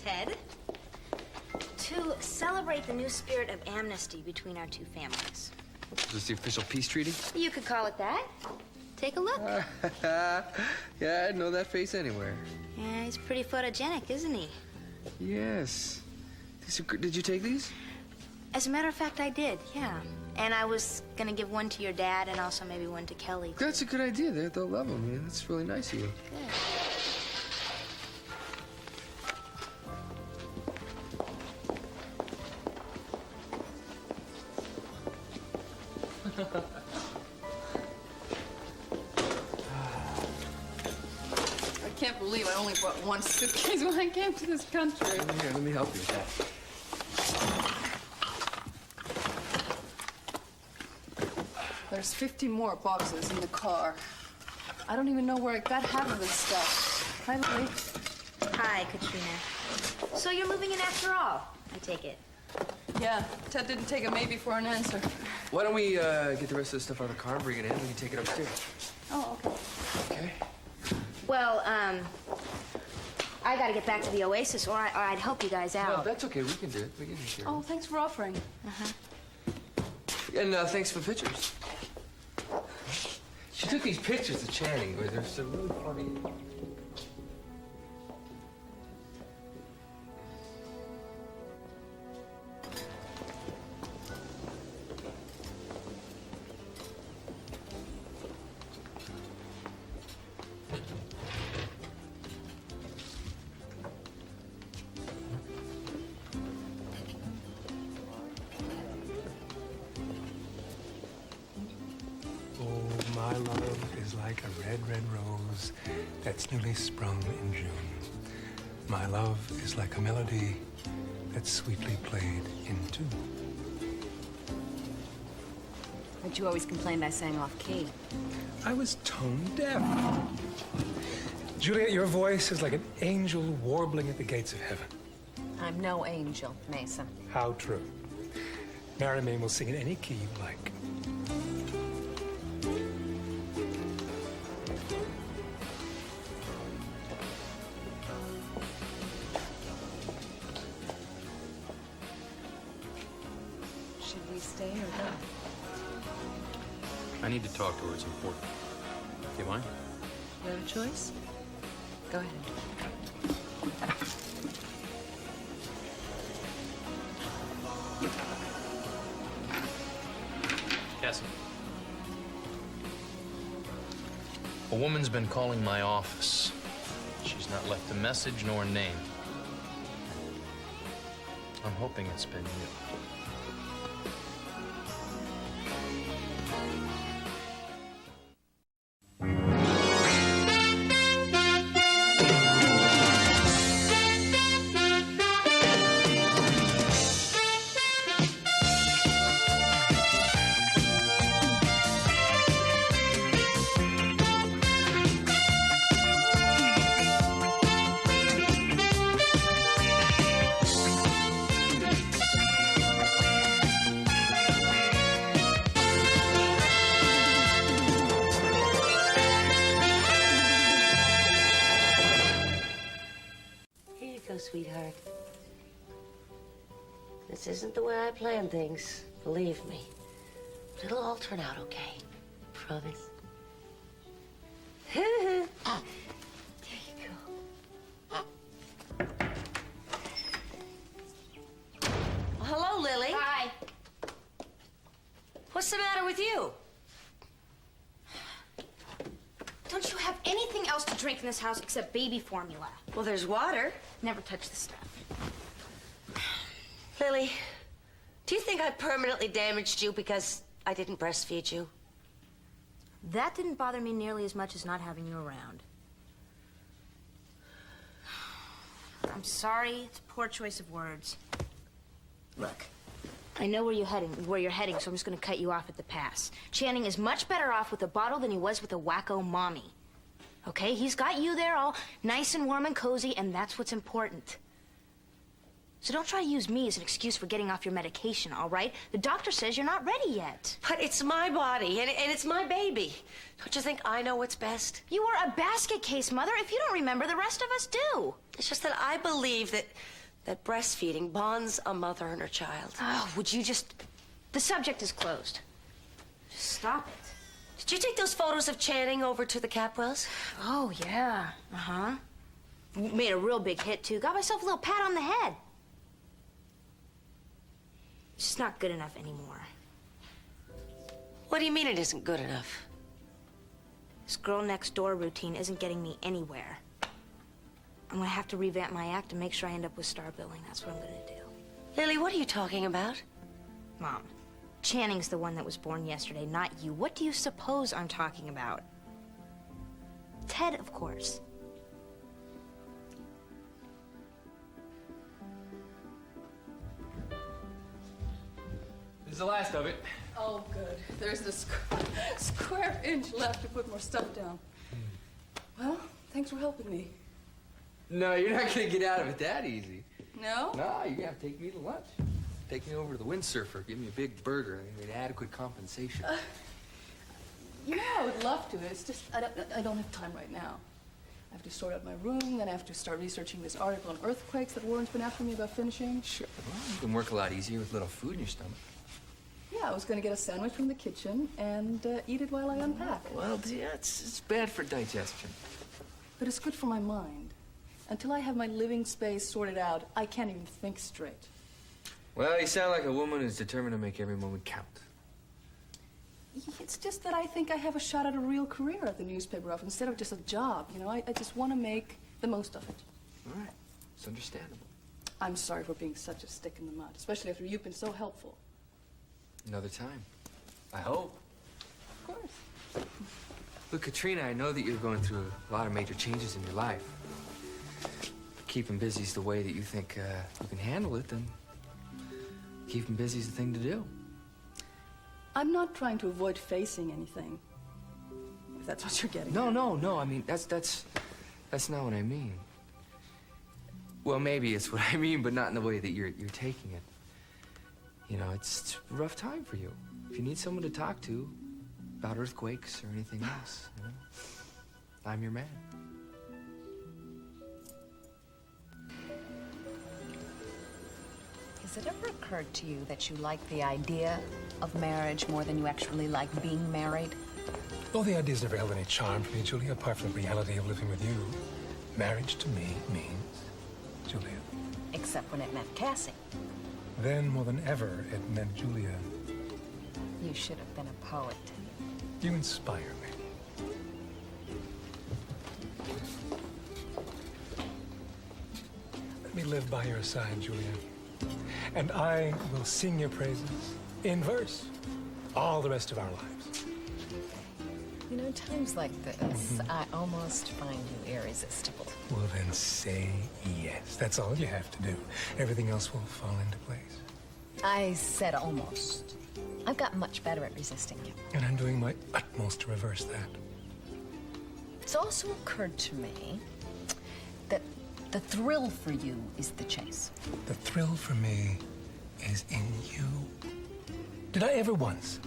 Ted. To celebrate the new spirit of amnesty between our two families. Is this the official peace treaty? You could call it that. Take a look. Yeah, I'd know that face anywhere. Yeah, he's pretty photogenic, isn't he? Yes. Did you take these? As a matter of fact, I did, yeah. And I was gonna give one to your dad and also maybe one to Kelly, too. That's a good idea. They'll love them, man. That's really nice of you. Good. I can't believe I only brought one suitcase when I came to this country. Here, let me help you with that. There's 50 more boxes in the car. I don't even know where I got half of this stuff. Hi, Lily. Hi, Katrina. So you're moving in after all, I take it. Yeah, Ted didn't take a maybe for an answer. Why don't we get the rest of the stuff out of the car and bring it in? We can take it upstairs. Oh, okay. Okay. Well, I gotta get back to the Oasis, or I'd help you guys No, out. that's okay. We can do it. We can take care of Oh, thanks for offering. it. And thanks for the pictures. She took these pictures of Channing. They're so really funny. Oh, my love is like a red, red rose that's newly sprung in June. My love is like a melody that's sweetly played in tune. But you always complained I sang off key. I was tone deaf. Juliet, your voice is like an angel warbling at the gates of heaven. I'm no angel, Mason. How true. Mary Mae will sing in any key you like. Should we stay or go? I need to talk to her. It's important. Do you mind? You have a choice? Go ahead. Cassie. A woman's been calling my office. She's not left a message nor a name. I'm hoping it's been you. Sweetheart. This isn't the way I planned things, believe me. But it'll all turn out okay. Promise. There you go. Well, hello, Lily. Hi. What's the matter with you? Don't you have anything else to drink in this house except baby formula? Well, there's water. Never touch this stuff. Lily, do you think I permanently damaged you because I didn't breastfeed you? That didn't bother me nearly as much as not having you around. I'm sorry. It's a poor choice of words. Look, I know where you're heading, so I'm just going to cut you off at the pass. Channing is much better off with a bottle than he was with a wacko mommy. Okay? He's got you there all nice and warm and cozy, and that's what's important. So don't try to use me as an excuse for getting off your medication, all right? The doctor says you're not ready yet. But it's my body, and it's my baby. Don't you think I know what's best? You are a basket case, Mother. If you don't remember, the rest of us do. It's just that I believe that breastfeeding bonds a mother and her child. Oh, would you just... The subject is closed. Just stop it. Did you take those photos of Channing over to the Capwells? Oh, yeah. Uh-huh. Made a real big hit, too. Got myself a little pat on the head. It's just not good enough anymore. What do you mean it isn't good enough? This girl next door routine isn't getting me anywhere. I'm gonna have to revamp my act and make sure I end up with star billing. That's what I'm gonna do. Lily, what are you talking about? Mom, Channing's the one that was born yesterday, not you. What do you suppose I'm talking about? Ted, of course. This is the last of it. Oh, good. There's the square inch left to put more stuff down. Well, thanks for helping me. No, you're not gonna get out of it that easy. No? No, you're gonna have to take me to lunch. Take me over to the windsurfer, give me a big burger, and adequate compensation. You know, I would love to. It's just, I don't have time right now. I have to sort out my room, then I have to start researching this article on earthquakes that Warren's been after me about finishing. Sure, well, you can work a lot easier with little food in your stomach. Yeah, I was going to get a sandwich from the kitchen and eat it while I unpack. Well, yeah, it's bad for digestion. But it's good for my mind. Until I have my living space sorted out, I can't even think straight. Well, you sound like a woman who's determined to make every moment count. It's just that I think I have a shot at a real career at the newspaper office instead of just a job. You know, I just want to make the most of it. All right, it's understandable. I'm sorry for being such a stick in the mud, especially after you've been so helpful. Another time. I hope. Of course. Look, Katrina, I know that you're going through a lot of major changes in your life. Keeping busy is the way that you think you can handle it, then keeping busy is the thing to do. I'm not trying to avoid facing anything, if that's what you're getting No, at. no. I mean, that's not what I mean. Well, maybe it's what I mean, but not in the way that you're taking it. You know, it's a rough time for you. If you need someone to talk to about earthquakes or anything else, you know, I'm your man. Has it ever occurred to you that you like the idea of marriage more than you actually like being married? Well, the idea's never held any charm for me, Julia, apart from the reality of living with you. Marriage to me means Julia. Except when it meant Cassie. Then, more than ever, it meant Julia. You should have been a poet. You inspire me. Let me live by your side, Julia. And I will sing your praises in verse all the rest of our lives. You know, times like this, I almost find you irresistible. Well, then say yes. That's all you have to do. Everything else will fall into place. I said almost. I've gotten much better at resisting you. And I'm doing my utmost to reverse that. It's also occurred to me that the thrill for you is the chase. The thrill for me is in you. Did I ever once,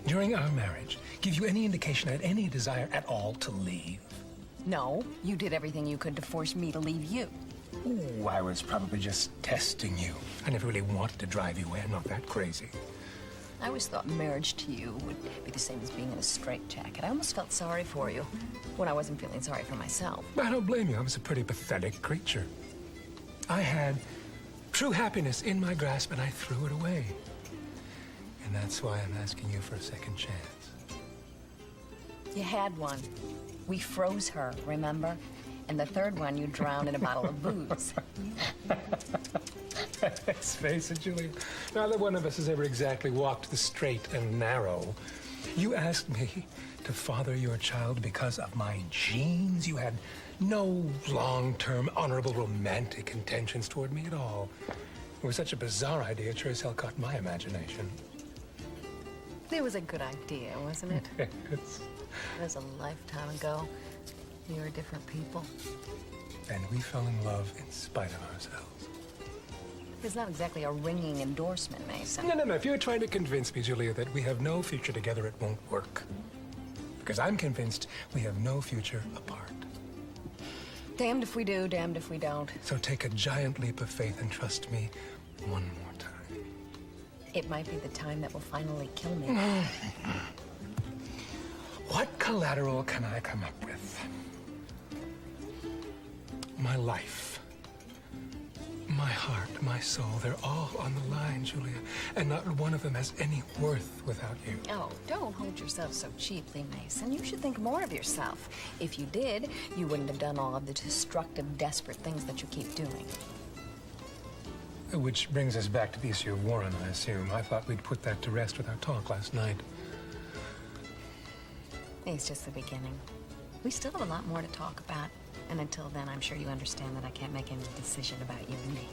during our marriage, give you any indication I had any desire at all to leave? No, you did everything you could to force me to leave you. Ooh, I was probably just testing you. I never really wanted to drive you away. I'm not that crazy. I always thought marriage to you would be the same as being in a straitjacket. I almost felt sorry for you when I wasn't feeling sorry for myself. I don't blame you. I was a pretty pathetic creature. I had true happiness in my grasp, and I threw it away. And that's why I'm asking you for a second chance. You had one. We froze her, remember? And the third one you drowned in a bottle of booze. Let's face it, Julia. Neither one of us has ever exactly walked the straight and narrow. You asked me to father your child because of my genes. You had no long-term, honorable, romantic intentions toward me at all. It was such a bizarre idea, it sure as hell caught my imagination. It was a good idea, wasn't it? It's... It was a lifetime ago. We were different people. And we fell in love in spite of ourselves. It's not exactly a ringing endorsement, Mason. No. If you're trying to convince me, Julia, that we have no future together, it won't work. Because I'm convinced we have no future apart. Damned if we do, damned if we don't. So take a giant leap of faith and trust me one more time. It might be the time that will finally kill me. What collateral can I come up with? My life, my heart, my soul, they're all on the line, Julia. And not one of them has any worth without you. Oh, don't hold yourself so cheaply, Mason. You should think more of yourself. If you did, you wouldn't have done all of the destructive, desperate things that you keep doing. Which brings us back to the issue of Warren, I assume. I thought we'd put that to rest with our talk last night. It's just the beginning. We still have a lot more to talk about. And until then, I'm sure you understand that I can't make any decision about you and me.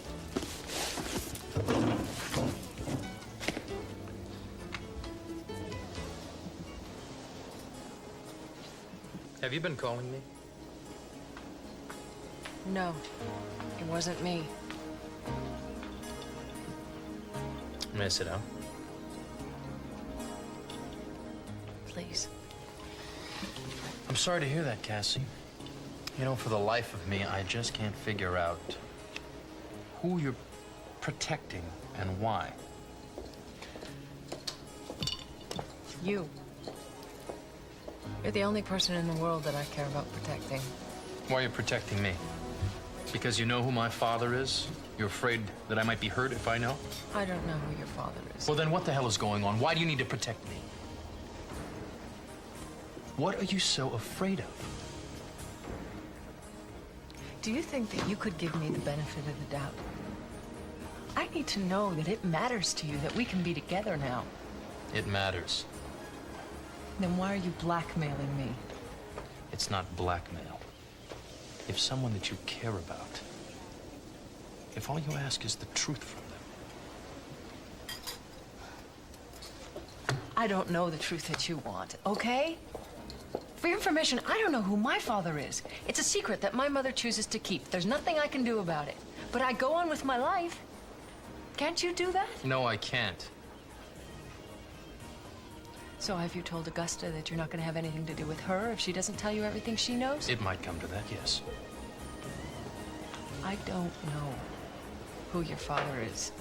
Have you been calling me? No, it wasn't me. May I sit down? Please. I'm sorry to hear that, Cassie. You know, for the life of me, I just can't figure out who you're protecting and why. You. You're the only person in the world that I care about protecting. Why are you protecting me? Because you know who my father is? You're afraid that I might be hurt if I know? I don't know who your father is. Well, then what the hell is going on? Why do you need to protect me? What are you so afraid of? Do you think that you could give me the benefit of the doubt? I need to know that it matters to you that we can be together now. It matters. Then why are you blackmailing me? It's not blackmail. If someone that you care about, if all you ask is the truth from them. I don't know the truth that you want, okay? For your information, I don't know who my father is. It's a secret that my mother chooses to keep. There's nothing I can do about it. But I go on with my life. Can't you do that? No, I can't. So have you told Augusta that you're not going to have anything to do with her if she doesn't tell you everything she knows? It might come to that, yes. I don't know who your father is.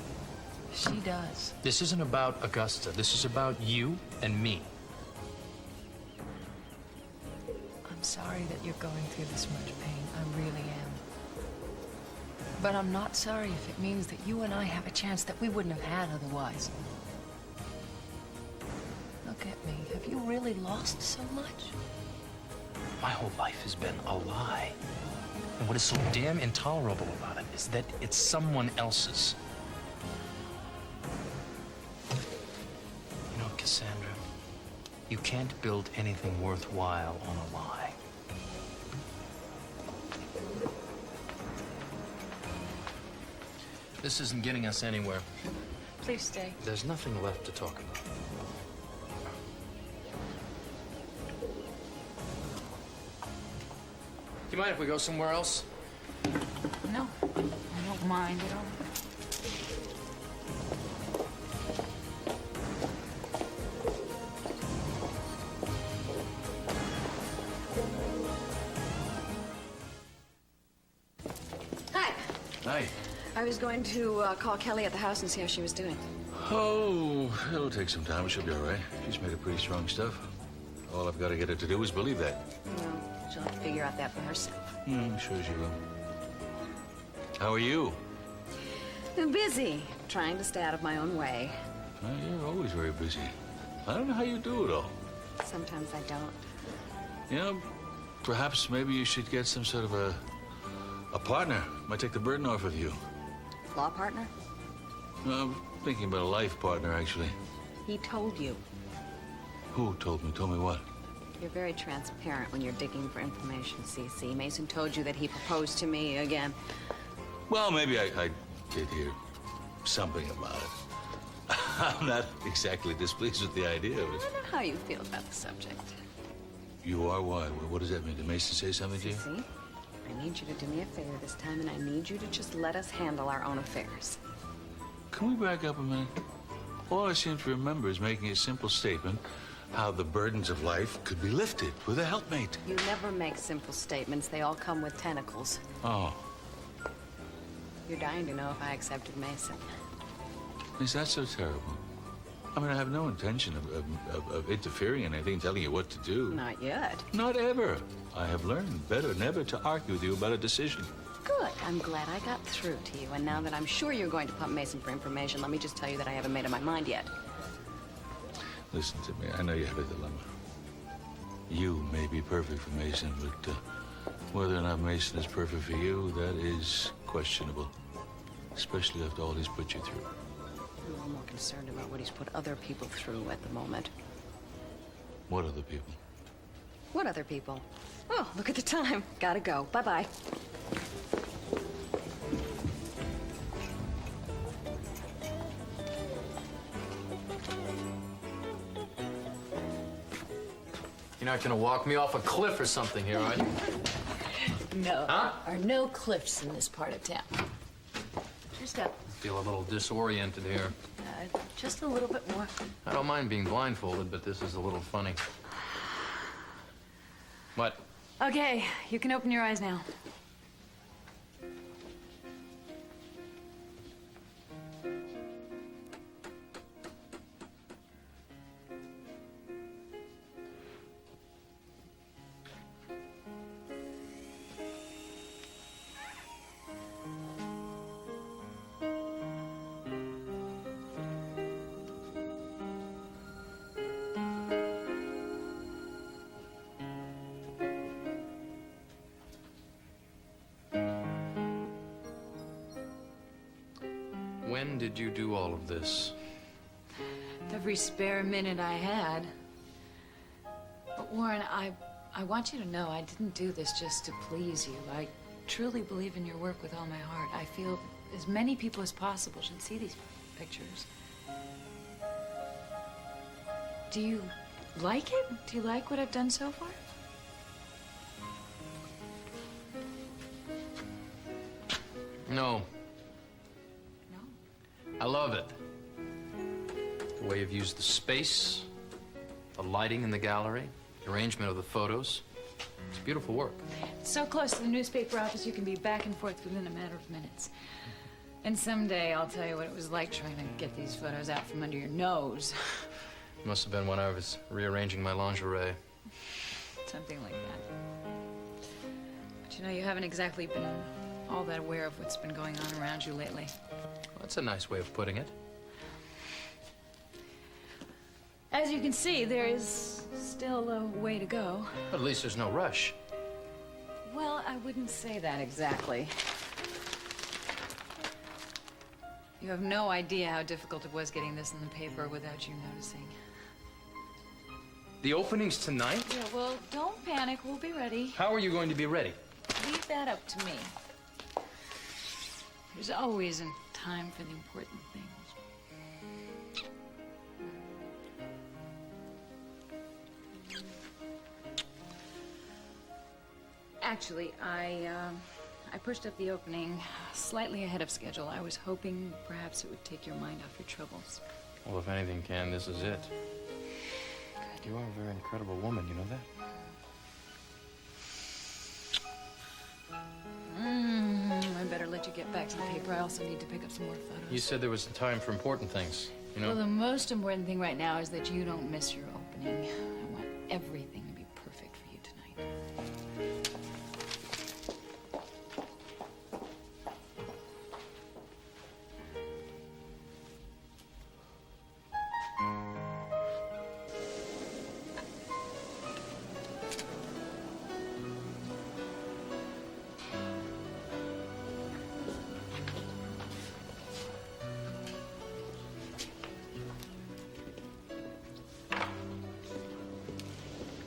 She does. This isn't about Augusta. This is about you and me. I'm sorry that you're going through this much pain. I really am. But I'm not sorry if it means that you and I have a chance that we wouldn't have had otherwise. Look at me. Have you really lost so much? My whole life has been a lie. And what is so damn intolerable about it is that it's someone else's. You know, Cassandra, you can't build anything worthwhile on a lie. This isn't getting us anywhere. Please stay. There's nothing left to talk about. Do you mind if we go somewhere else? No, I don't mind at all. Hi. Hi. I was going to call Kelly at the house and see how she was doing. Oh, it'll take some time, but she'll be all right. She's made of pretty strong stuff. All I've got to get her to do is believe that. Well, she'll have to figure out that for herself. I'm sure she will. How are you? I'm busy, trying to stay out of my own way. Well, you're always very busy. I don't know how you do it all. Sometimes I don't. You know, perhaps maybe you should get some sort of a partner. Might take the burden off of you. Law partner? I'm thinking about a life partner, actually. He told you. Who told me? Told me what? You're very transparent when you're digging for information, Cece. Mason told you that he proposed to me again. Well, maybe I did hear something about it. I'm not exactly displeased with the idea of I it. don't know how you feel about the subject. You are why? What does that mean? Did Mason say something to you? Cece, I need you to do me a favor this time, and I need you to just let us handle our own affairs. can we back up a minute? All I seem to remember is making a simple statement how the burdens of life could be lifted with a helpmate. You never make simple statements. They all come with tentacles. Oh, You're dying to know if I accepted Mason. is that so terrible? I mean, I have no intention of interfering in anything, telling you what to do. Not yet. Not ever. I have learned better never to argue with you about a decision. Good. I'm glad I got through to you. And now that I'm sure you're going to pump Mason for information, let me just tell you that I haven't made up my mind yet. Listen to me. I know you have a dilemma. You may be perfect for Mason, but whether or not Mason is perfect for you, that is questionable. Especially after all he's put you through. I'm more concerned about what he's put other people through at the moment. What other people? What other people? Oh, look at the time. Gotta go. Bye-bye. You're not gonna walk me off a cliff or something here, are you? No. Huh? There are no cliffs in this part of town. Just up. I feel a little disoriented here. Just a little bit more. I don't mind being blindfolded, but this is a little funny. What? Okay, you can open your eyes now. When did you do all of this? Every spare minute I had. But Warren, I want you to know I didn't do this just to please you. I truly believe in your work with all my heart. I feel as many people as possible should see these pictures. Do you like it? Do you like what I've done so far? No. No? I love it. The way you've used the space, the lighting in the gallery, the arrangement of the photos. It's beautiful work. It's so close to the newspaper office you can be back and forth within a matter of minutes. And someday I'll tell you what it was like trying to get these photos out from under your nose. Must have been when I was rearranging my lingerie. Something like that. But you know, you haven't exactly been all that aware of what's been going on around you lately. Well, that's a nice way of putting it. As you can see, there is still a way to go. But at least there's no rush. Well, I wouldn't say that exactly. You have no idea how difficult it was getting this in the paper without you noticing. The opening's tonight? Yeah, well, don't panic. We'll be ready. How are you going to be ready? Leave that up to me. There's always a time for the important things. Actually, I pushed up the opening slightly ahead of schedule. I was hoping perhaps it would take your mind off your troubles. Well, if anything can, this is it. You are a very incredible woman, you know that? I better let you get back to the paper. I also need to pick up some more photos. You said there was time for important things, you know? Well, the most important thing right now is that you don't miss your opening. I want everything to be perfect for you tonight.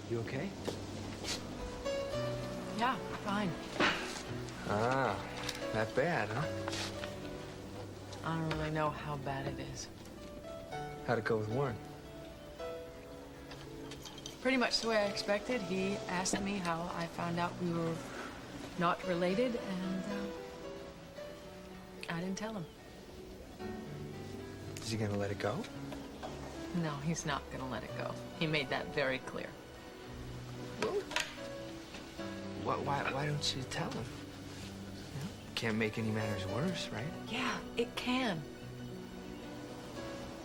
You okay? Yeah, fine. Ah, that bad, huh? I don't really know how bad it is. How'd it go with Warren? Pretty much the way I expected. He asked me how I found out we were not related, and I didn't tell him. Is he gonna let it go? No, he's not gonna let it go. He made that very clear. Why don't you tell him? Can't make any matters worse, right? Yeah, it can.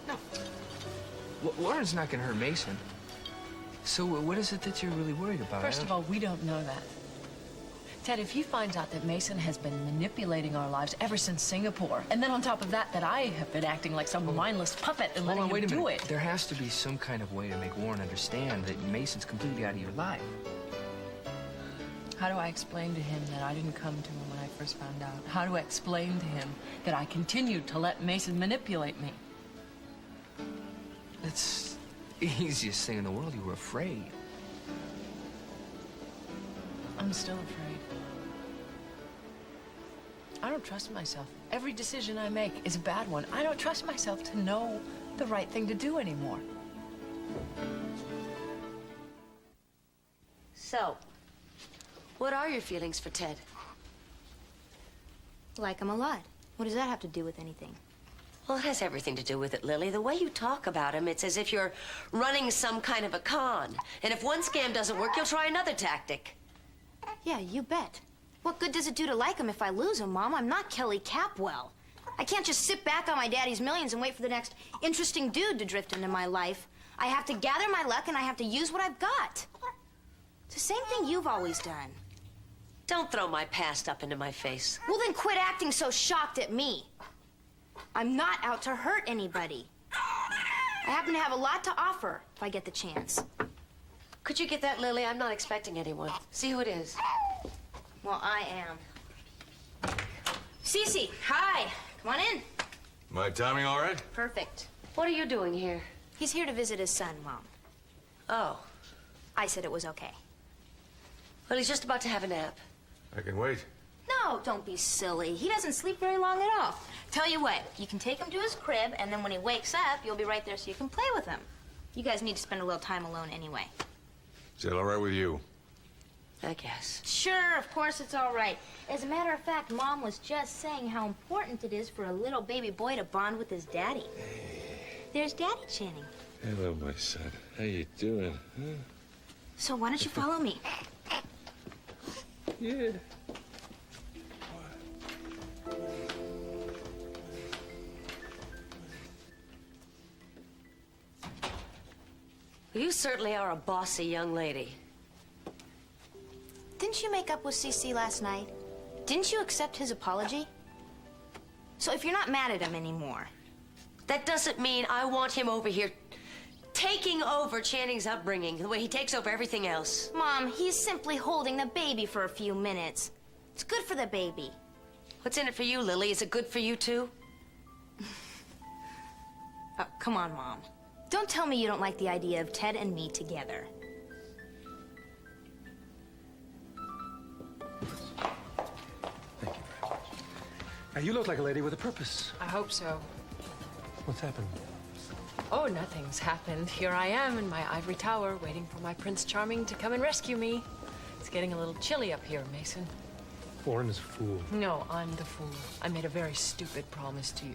No. Warren's not gonna hurt Mason. So what is it that you're really worried about? First of all, we don't know that. Ted, if he finds out that Mason has been manipulating our lives ever since Singapore, and then on top of that, that I have been acting like some mindless puppet and letting him do it. There has to be some kind of way to make Warren understand that Mason's completely out of your life. How do I explain to him that I didn't come to him when I first found out? How do I explain to him that I continued to let Mason manipulate me? It's the easiest thing in the world. You were afraid. I'm still afraid. I don't trust myself. Every decision I make is a bad one. I don't trust myself to know the right thing to do anymore. So, what are your feelings for Ted? Like him a lot. What does that have to do with anything? Well, it has everything to do with it, Lily. The way you talk about him, it's as if you're running some kind of a con. And if one scam doesn't work, you'll try another tactic. Yeah, you bet. What good does it do to like him if I lose him, Mom? I'm not Kelly Capwell. I can't just sit back on my daddy's millions and wait for the next interesting dude to drift into my life. I have to gather my luck and I have to use what I've got. It's the same thing you've always done. Don't throw my past up into my face. Well, then quit acting so shocked at me. I'm not out to hurt anybody. I happen to have a lot to offer if I get the chance. Could you get that, Lily? I'm not expecting anyone. See who it is. Well, I am. Cece, hi. Come on in. My timing all right? Perfect. What are you doing here? He's here to visit his son, Mom. Oh. I said it was okay. Well, he's just about to have a nap. I can wait. No, don't be silly. He doesn't sleep very long at all. Tell you what, you can take him to his crib, and then when he wakes up, you'll be right there so you can play with him. You guys need to spend a little time alone anyway. Is that all right with you? I guess. Sure, of course it's all right. As a matter of fact, Mom was just saying how important it is for a little baby boy to bond with his daddy. There's Daddy Channing. Hello, my son. How you doing? Huh? So why don't you follow me? Yeah. You certainly are a bossy young lady. Didn't you make up with CC last night? Didn't you accept his apology? So if you're not mad at him anymore. That doesn't mean I want him over here taking over Channing's upbringing the way he takes over everything else. Mom, he's simply holding the baby for a few minutes. It's good for the baby. What's in it for you, Lily? Is it good for you, too? Come on, Mom. Don't tell me you don't like the idea of Ted and me together. Thank you very much. Now, you look like a lady with a purpose. I hope so. What's happened? Oh, nothing's happened. Here I am in my ivory tower, waiting for my Prince Charming to come and rescue me. It's getting a little chilly up here, Mason. Warren is a fool. No, I'm the fool. I made a very stupid promise to you.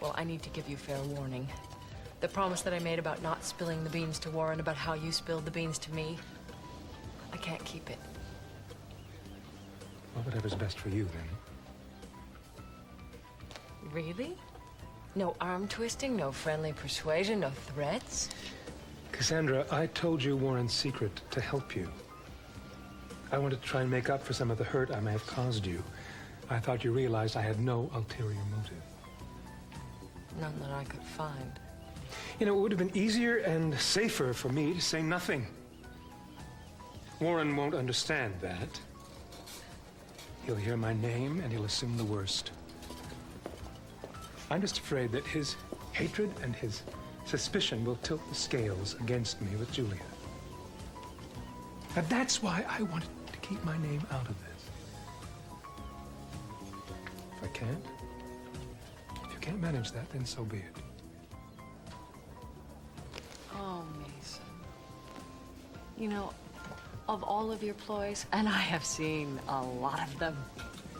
Well, I need to give you fair warning. The promise that I made about not spilling the beans to Warren, about how you spilled the beans to me, I can't keep it. Well, whatever's best for you, then. Really? No arm twisting, no friendly persuasion, no threats? Cassandra, I told you Warren's secret to help you. I wanted to try and make up for some of the hurt I may have caused you. I thought you realized I had no ulterior motive. None that I could find. You know, it would have been easier and safer for me to say nothing. Warren won't understand that. He'll hear my name and he'll assume the worst. I'm just afraid that his hatred and his suspicion will tilt the scales against me with Julia. And that's why I wanted to keep my name out of this. If I can't, if you can't manage that, then so be it. Oh, Mason. You know, of all of your ploys, and I have seen a lot of them,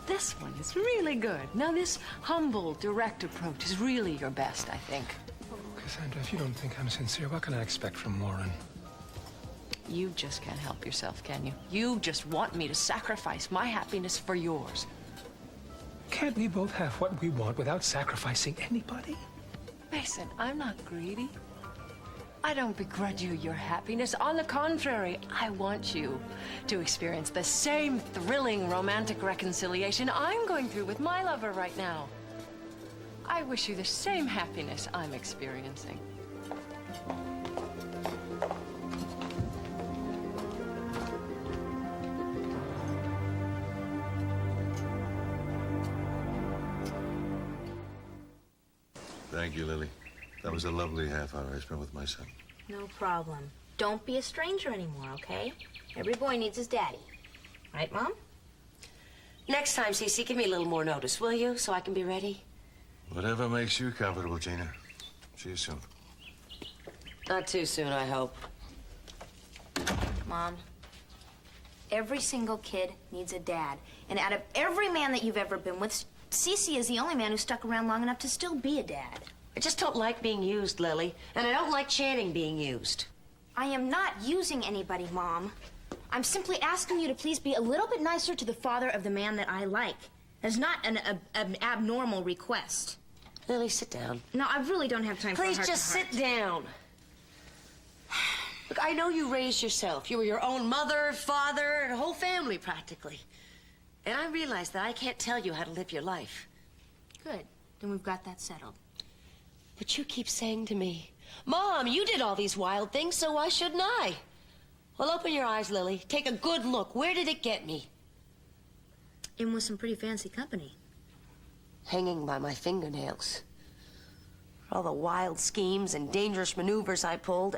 This one is really good. Now, this humble, direct approach is really your best, I think. Cassandra, if you don't think I'm sincere, what can I expect from Warren? You just can't help yourself, can you? You just want me to sacrifice my happiness for yours. Can't we both have what we want without sacrificing anybody? Mason, I'm not greedy. I don't begrudge you your happiness. On the contrary, I want you to experience the same thrilling romantic reconciliation I'm going through with my lover right now. I wish you the same happiness I'm experiencing. Thank you, Lily. That was a lovely half hour I spent with my son. No problem. Don't be a stranger anymore, okay? Every boy needs his daddy. Right, Mom? Next time, Cece, give me a little more notice, will you? So I can be ready. Whatever makes you comfortable, Gina. See you soon. Not too soon, I hope. Mom, every single kid needs a dad. And out of every man that you've ever been with, Cece is the only man who stuck around long enough to still be a dad. I just don't like being used, Lily. And I don't like Channing being used. I am not using anybody, Mom. I'm simply asking you to please be a little bit nicer to the father of the man that I like. That's not an abnormal request. Lily, sit down. No, I really don't have time Please for just heart-to-heart. sit down. Look, I know you raised yourself. You were your own mother, father, and a whole family, practically. And I realize that I can't tell you how to live your life. Good. Then we've got that settled. But you keep saying to me, Mom, you did all these wild things, so why shouldn't I? Well, open your eyes, Lily. Take a good look. Where did it get me? In with some pretty fancy company. Hanging by my fingernails. All the wild schemes and dangerous maneuvers I pulled.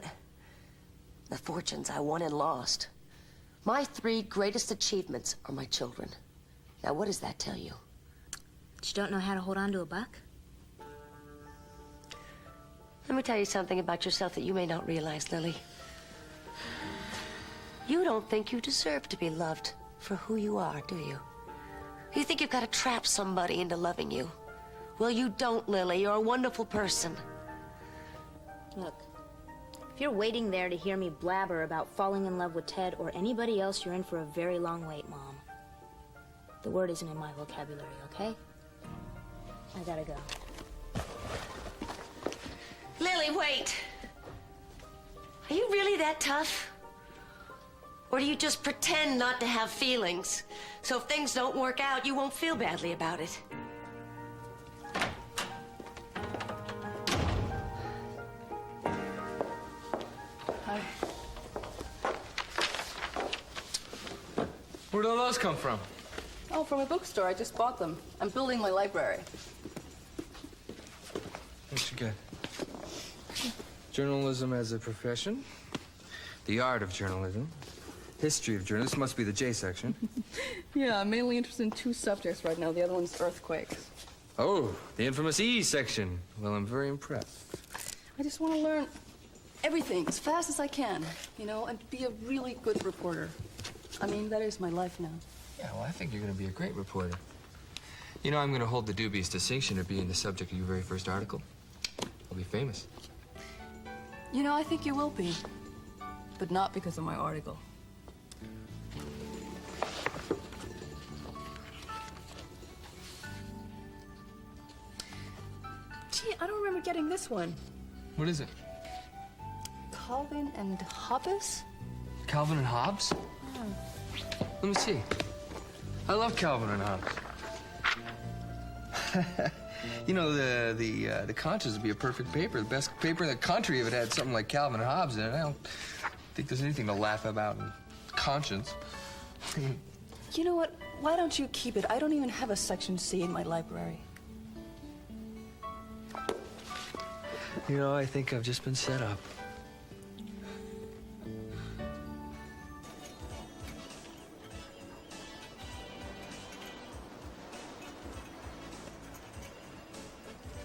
The fortunes I won and lost. My 3 greatest achievements are my children. Now, what does that tell you? But you don't know how to hold on to a buck? Let me tell you something about yourself that you may not realize, Lily. You don't think you deserve to be loved for who you are, do you? You think you've got to trap somebody into loving you. Well, you don't, Lily. You're a wonderful person. Look, if you're waiting there to hear me blabber about falling in love with Ted or anybody else, you're in for a very long wait, Mom. The word isn't in my vocabulary, okay? I gotta go. Lily, wait. Are you really that tough? Or do you just pretend not to have feelings? So if things don't work out, you won't feel badly about it. Hi. Where'd all those come from? Oh, from a bookstore. I just bought them. I'm building my library. What you got? Journalism as a profession, the art of journalism, history of journalism. This must be the J section. Yeah, I'm mainly interested in 2 subjects right now. The other one's earthquakes. Oh, the infamous E section. Well, I'm very impressed. I just want to learn everything as fast as I can, you know, and be a really good reporter. I mean, that is my life now. Yeah, well, I think you're going to be a great reporter. You know, I'm going to hold the dubious distinction of being the subject of your very first article. I'll be famous. You know, I think you will be, but not because of my article. Gee, I don't remember getting this one. What is it? Calvin and Hobbes? Calvin and Hobbes? Let me see. I love Calvin and Hobbes. You know, the Conscience would be a perfect paper, the best paper in the country if it had something like Calvin and Hobbes in it. I don't think there's anything to laugh about in Conscience. You know what? Why don't you keep it? I don't even have a Section C in my library. You know, I think I've just been set up.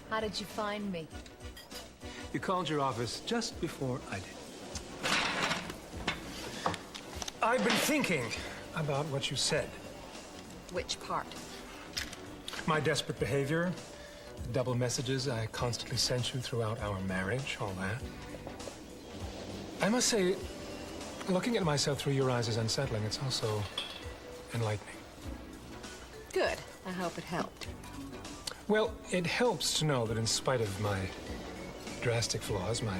How did you find me? You called your office just before I did. I've been thinking about what you said. Which part? My desperate behavior, the double messages I constantly sent you throughout our marriage, all that. I must say, looking at myself through your eyes is unsettling. It's also enlightening. Good. I hope it helped. Well, it helps to know that in spite of my drastic flaws, my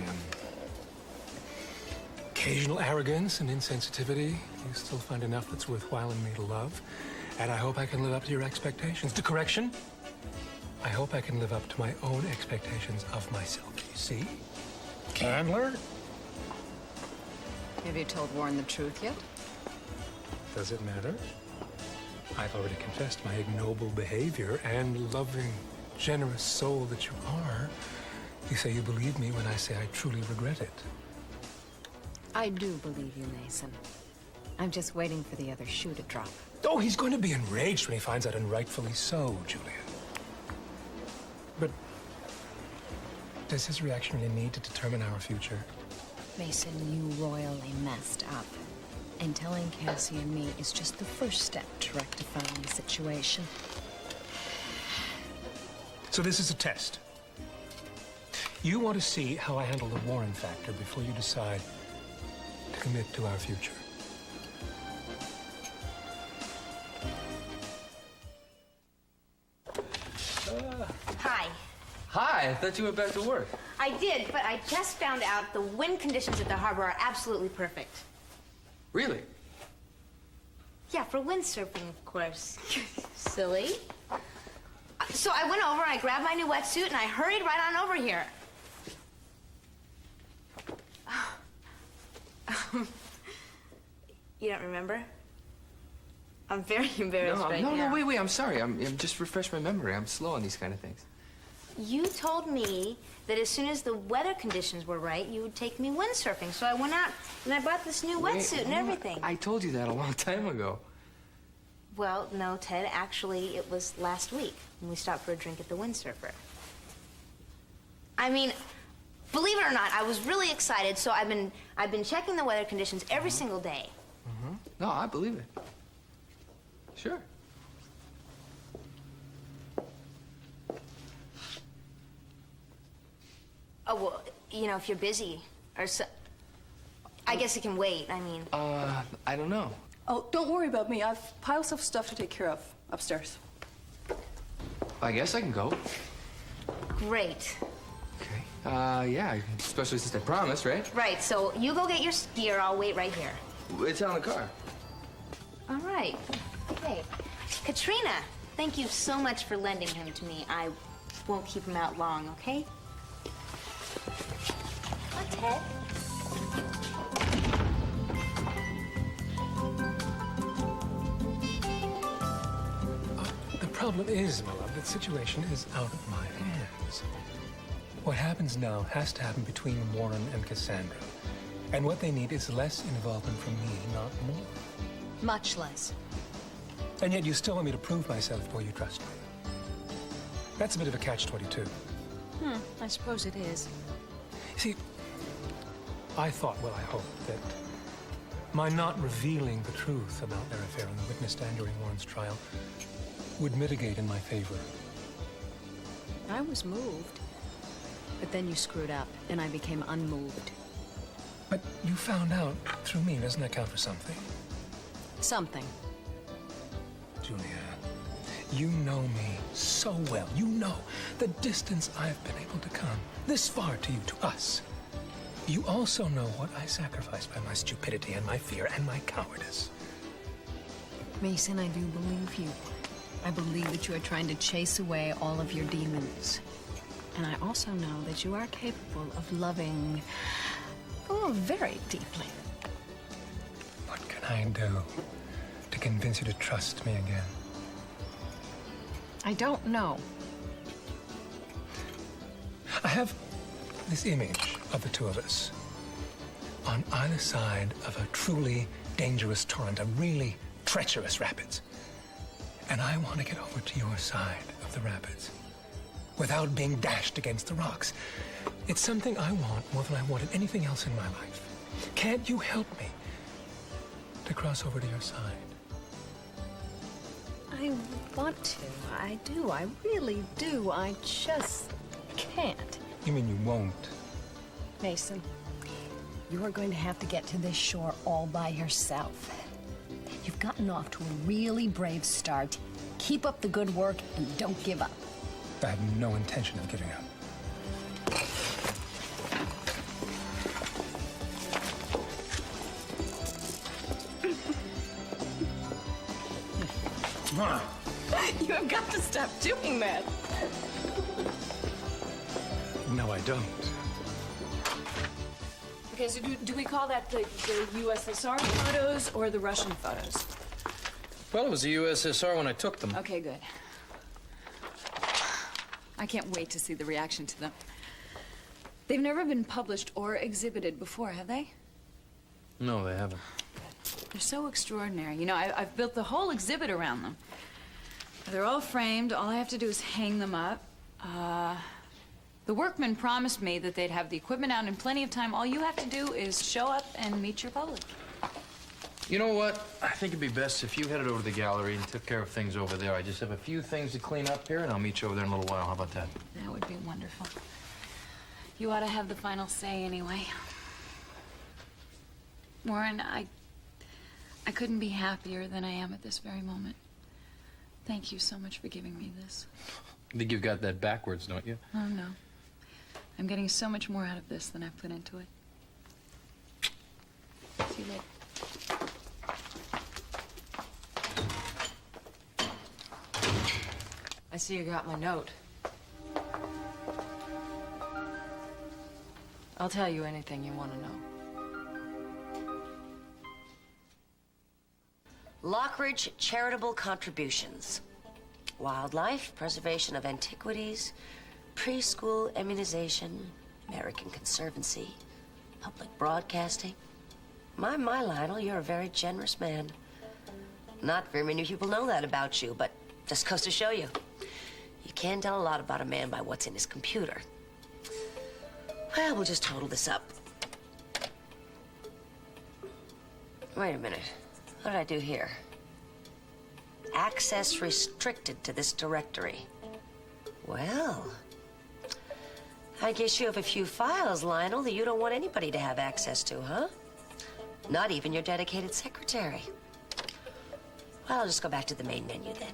occasional arrogance and insensitivity, you still find enough that's worthwhile in me to love. And I hope I can live up to your expectations. To correction, I hope I can live up to my own expectations of myself. You see? Candler? Have you told Warren the truth yet? Does it matter? I've already confessed my ignoble behavior, and loving, generous soul that you are, you say you believe me when I say I truly regret it. I do believe you, Mason. I'm just waiting for the other shoe to drop. Oh, he's going to be enraged when he finds out, and rightfully so, Julia. But does his reaction really need to determine our future? Mason, you royally messed up. And telling Cassie and me is just the first step to rectifying the situation. So this is a test. You want to see how I handle the Warren factor before you decide to commit to our future. Hi. Hi, I thought you went back to work. I did, but I just found out the wind conditions at the harbor are absolutely perfect. Really? Yeah, for windsurfing, of course. Silly. So I went over, I grabbed my new wetsuit, and I hurried right on over here. You don't remember? I'm very embarrassed right now. No, wait, I'm sorry. I'm just refresh my memory. I'm slow on these kind of things. You told me that as soon as the weather conditions were right, you would take me windsurfing. So I went out and I bought this new wetsuit and everything. I told you that a long time ago. Well, no, Ted. Actually, it was last week when we stopped for a drink at the Windsurfer. I mean, believe it or not, I was really excited. So I've been checking the weather conditions every single day. No, I believe it. Sure. Oh, well, you know, if you're busy or so... I guess it can wait, I mean... I don't know. Oh, don't worry about me. I've piles of stuff to take care of upstairs. I guess I can go. Great. Okay. Yeah, especially since I promised, right? Right, so you go get your gear. I'll wait right here. It's on the car. All right. Okay. Katrina, thank you so much for lending him to me. I won't keep him out long, okay? Come on, Ted. The problem is, my love, the situation is out of my hands. What happens now has to happen between Warren and Cassandra. And what they need is less involvement from me, not more. Much less. And yet you still want me to prove myself before you trust me. That's a bit of a catch-22. I suppose it is. See, I thought, well, I hoped that my not revealing the truth about their affair on the witness stand during Warren's trial would mitigate in my favor. I was moved. But then you screwed up, and I became unmoved. But you found out through me. Doesn't that count for something? Something. Julia, you know me so well. You know the distance I've been able to come this far to you, to us. You also know what I sacrificed by my stupidity and my fear and my cowardice. Mason, I do believe you. I believe that you are trying to chase away all of your demons. And I also know that you are capable of loving, very deeply. What can I do to convince you to trust me again? I don't know. I have this image of the two of us on either side of a truly dangerous torrent, a really treacherous rapids. And I want to get over to your side of the rapids without being dashed against the rocks. It's something I want more than I wanted anything else in my life. Can't you help me to cross over to your side? I want to. I do. I really do. I just can't. You mean you won't? Mason, you are going to have to get to this shore all by yourself. You've gotten off to a really brave start. Keep up the good work and don't give up. I have no intention of giving up. Come on. You have got to stop doing that. No, I don't. Okay, so do we call that the USSR photos or the Russian photos? Well, it was the USSR when I took them. Okay, good. I can't wait to see the reaction to them. They've never been published or exhibited before, have they? No, they haven't. They're so extraordinary. You know, I've built the whole exhibit around them. They're all framed. All I have to do is hang them up. The workmen promised me that they'd have the equipment out in plenty of time. All you have to do is show up and meet your public. You know what? I think it'd be best if you headed over to the gallery and took care of things over there. I just have a few things to clean up here, and I'll meet you over there in a little while. How about that? That would be wonderful. You ought to have the final say anyway. Warren, I couldn't be happier than I am at this very moment. Thank you so much for giving me this. I think you've got that backwards, don't you? Oh, no. I'm getting so much more out of this than I've put into it. See you later. I see you got my note. I'll tell you anything you want to know. Lockridge Charitable Contributions. Wildlife, preservation of antiquities, preschool immunization, American Conservancy, public broadcasting. My, Lionel, you're a very generous man. Not very many people know that about you, but just goes to show you. You can tell a lot about a man by what's in his computer. Well, we'll just total this up. Wait a minute. What did I do here? Access restricted to this directory. Well, I guess you have a few files, Lionel, that you don't want anybody to have access to, huh? Not even your dedicated secretary. Well, I'll just go back to the main menu then.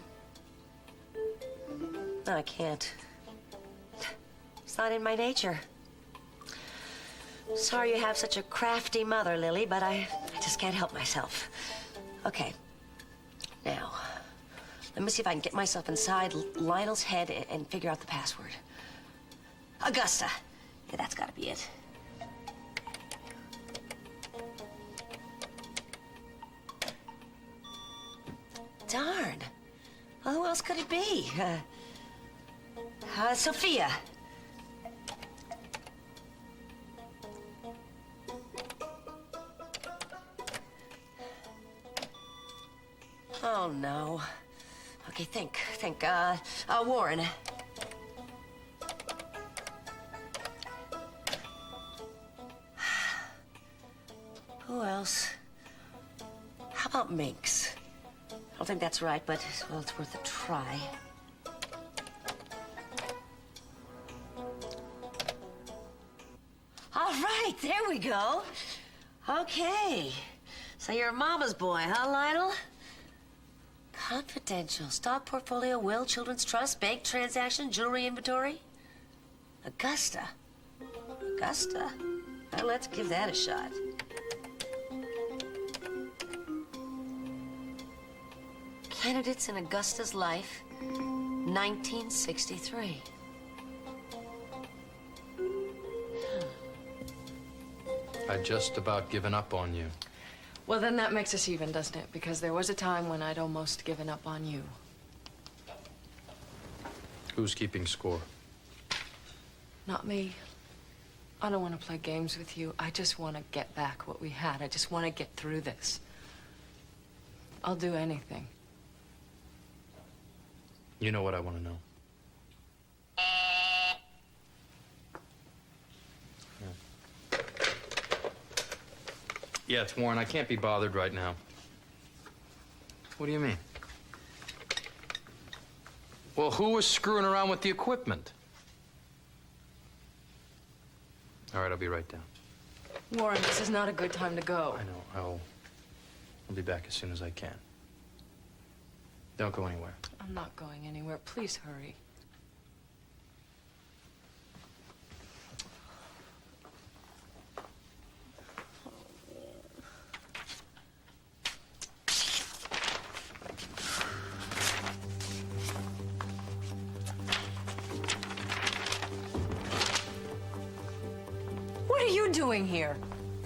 No, I can't. It's not in my nature. Sorry you have such a crafty mother, Lily, but I just can't help myself. Okay. Now, let me see if I can get myself inside Lionel's head and figure out the password. Augusta. Yeah, that's gotta be it. Darn. Well, who else could it be? Sophia. Oh, no. Okay, think. Warren. Who else? How about Minx? I don't think that's right, but, well, it's worth a try. All right, there we go. Okay. So you're Mama's boy, huh, Lionel? Confidential. Stock portfolio, will, children's trust, bank transaction, jewelry inventory. Augusta. Augusta? Well, let's give that a shot. Candidates in Augusta's life, 1963. I'd just about given up on you. Well, then that makes us even, doesn't it? Because there was a time when I'd almost given up on you. Who's keeping score? Not me. I don't want to play games with you. I just want to get back what we had. I just want to get through this. I'll do anything. You know what I want to know. Yeah, it's Warren. I can't be bothered right now. What do you mean? Well, who was screwing around with the equipment? All right, I'll be right down. Warren, this is not a good time to go. I know. I'll be back as soon as I can. Don't go anywhere. I'm not going anywhere. Please hurry. What are you doing here?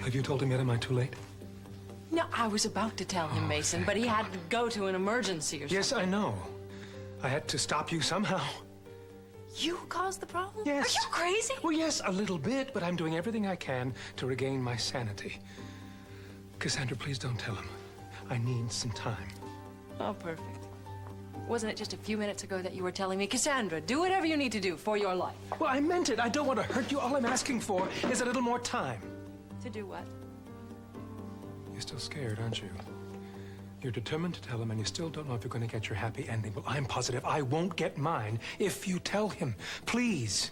Have you told him yet? Am I too late? No, I was about to tell him, Mason, but he had to go to an emergency or something. Yes, I know. I had to stop you somehow. You caused the problem? Yes. Are you crazy? Well, yes, a little bit, but I'm doing everything I can to regain my sanity. Cassandra, please don't tell him. I need some time. Oh, perfect. Wasn't it just a few minutes ago that you were telling me, Cassandra, do whatever you need to do for your life? Well, I meant it. I don't want to hurt you. All I'm asking for is a little more time. To do what? You're still scared, aren't you? You're determined to tell him, and you still don't know if you're going to get your happy ending. Well, I'm positive I won't get mine if you tell him. Please,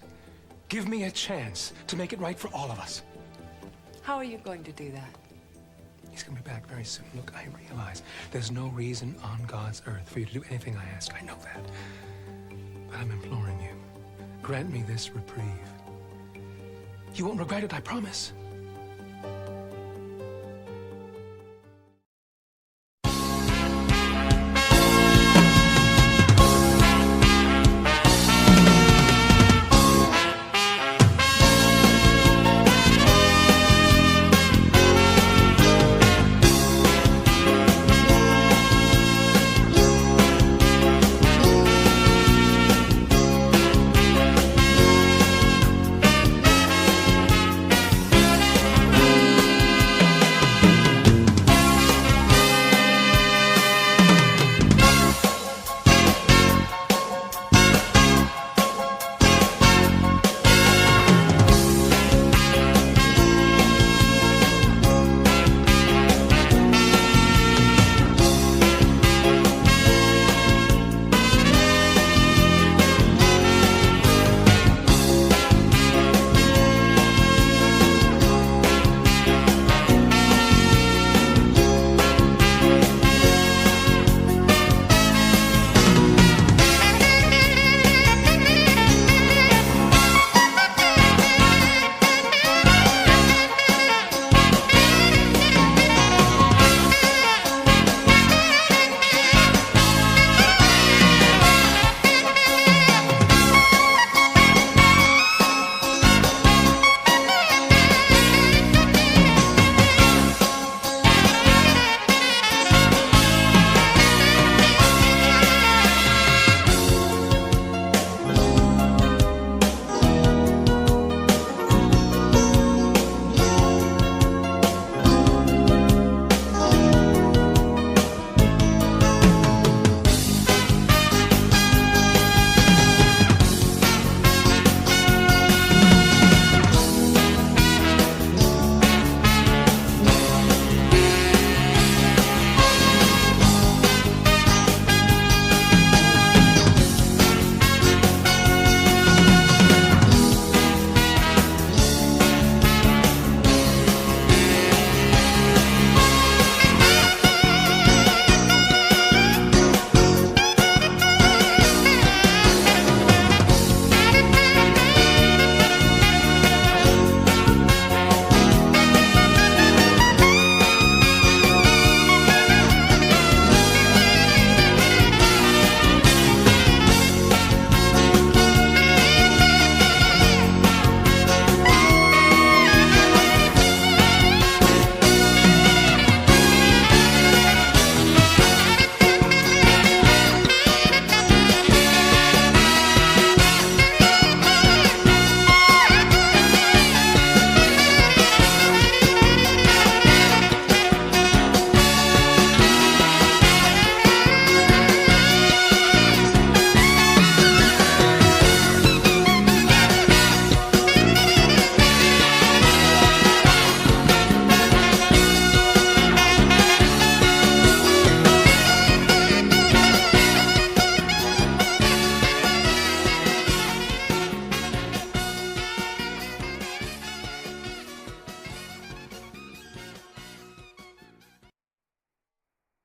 give me a chance to make it right for all of us. How are you going to do that? He's going to be back very soon. Look, I realize there's no reason on God's earth for you to do anything I ask. I know that. But I'm imploring you. Grant me this reprieve. You won't regret it, I promise.